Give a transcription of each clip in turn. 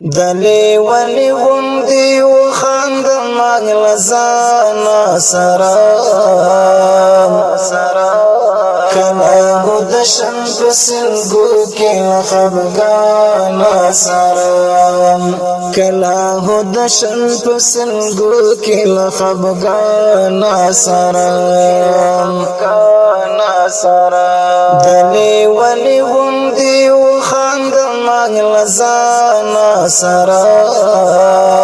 دلی ولی غندی و خاند مغل زانا سرام کلاهو دشن پسلگو کی خفگانا سرام کلاهو دشن پسلگو کی خفگانا سرام دلی ولی غندی و خاند مغل زانا سرام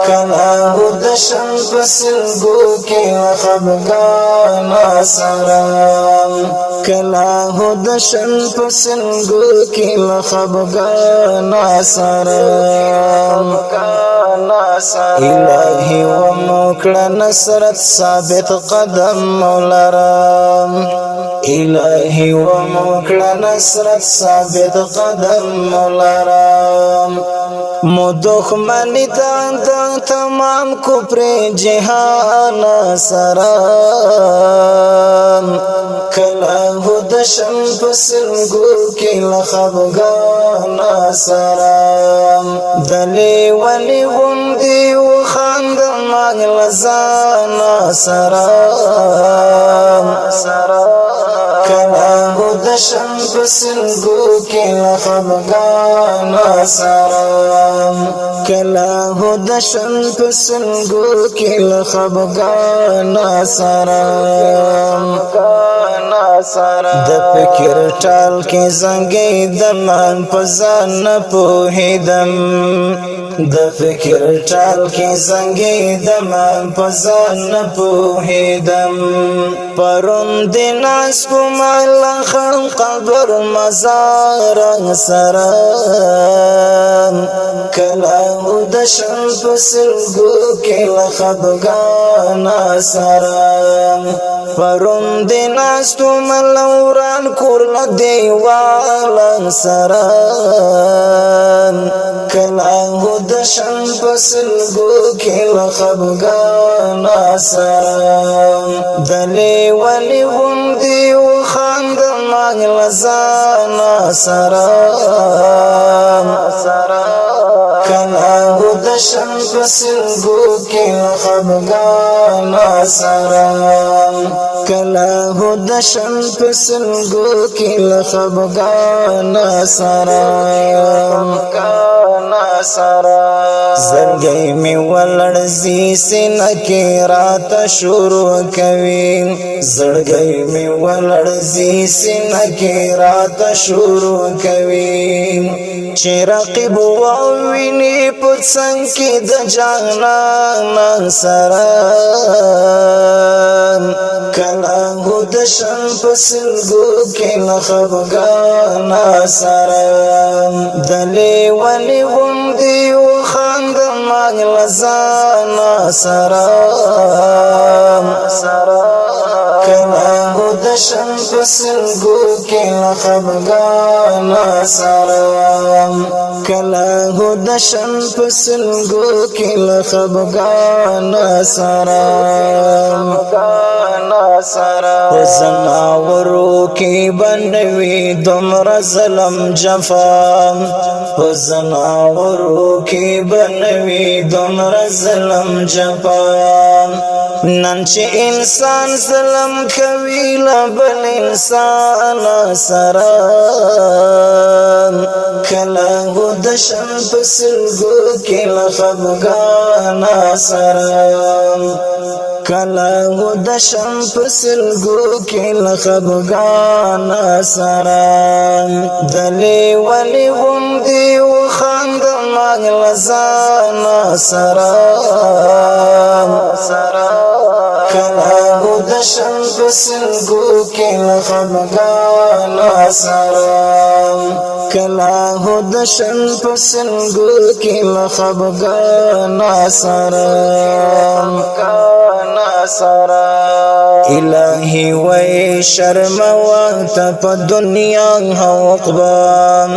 کلاهو دشن پسلگو کی خفگانا سرام کلاهو دشن پسلگو کی خفگانا سرام الہی و موکڑا نصرت ثابت قدم مولارام الہی و موکڑا نصرت ثابت قدم مولارام مو دخمنی دا تمام کفر جہان سرام کلاهو دشن پسلگو کی لخبگانا سرام دلی ولی غندی و خاند مغل زانا سرام کلاهو دشن پسلگو کی لخبگانا سرام کلاهو دشن پسلگو کی لخبگانا سرام د فکر ټال کې زنګې دمان پزان نه پوهیدم د فکر ټال کې زنګې دمان پزان نه پوهیدم پرون د ناس کو مال خان قبر مزار سرام کلاهو دشن پسلګو کې لخبګانا سرام پرون د ناس تو ملوران کورل دیوال سرام کلاهو دشن پسلگو کی لخبگانا سرام دلی ولی غندی و خاند مغل زانا سرام کلاهو دشن پسلگو کی لخبگانا سرام کلاهو دشن پسلگو کی لخبگانا سرام زرگئی می ولړزی سینکی رات شروع کوي زړګئی می ولړزی سینکی رات شروع کوي چې رقیب وویني پڅنګ کې د جانان سرام کلاهو دشن پسلګو کې لخبګانا سرام دلی ولی غندی و خاند مغل زانا سرام کلاهو دشن پسلګو کې لخبګانا سرام کلاهو دشن پسلګو کې لخبګانا سرام زناورو کی بنوی دمر ظلم جفا زناورو کی بنوی دمر ظلم جفا نن چې انسان ظلم کوي لبل انسان سرام کلاهو دشن پسلګو کې لخبګانا سرام کلاهو دشن پسلګو کې لخبګانا سرام دلی ولی غندی و خاند مغل زانا سرام کلاهو دشن پسلګو کې لخبګانا سرام کلاهو دشن پسلګو کې لخبګانا سرام الہی وی شرم وقت پا دنیا حقبام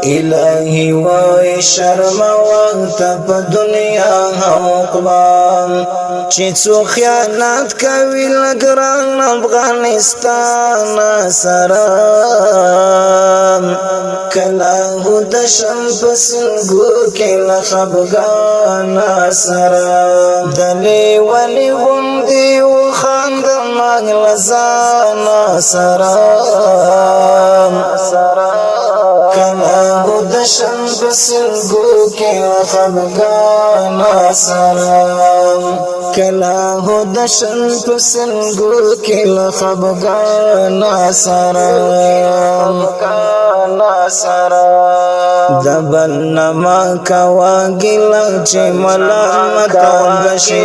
الہی وی شرم وقت پا دنیا حقبام چی څو خیانات کوي ګران افغانستان سره کلا هود شم پسنګو کې لخبګان سره دلی ولی غوندي و خاند مغلزان سره کلا هود شم پسنګو کې لخبګان سره کلا هود شم پسنګو کې لخبګان سره دبل نما کوا گلا چه ملامت بشی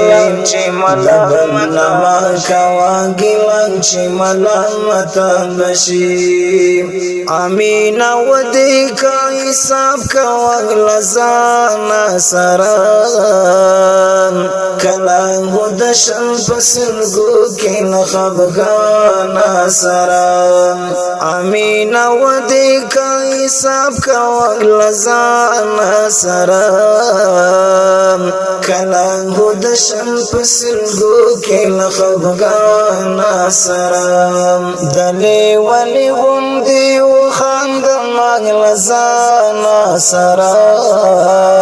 دبل نما کوا گلا چه ملامت بشی امین ودی کا حساب کوا لزانا سرام کلا هود شم پسنگو کی نخبگانا سرام امین ودی کا حساب کوا لزانا سرام کلا هود شم پسنگو کی نخبگانا سرام دلی ولی غندی و خاند مغلزانا سرام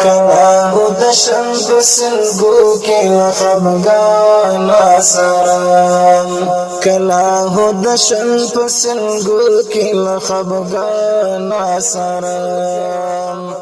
کلا هود شم پسنگو کی نخبگانا سرام کلا هود شم پسنگو کی لخبگانا سرام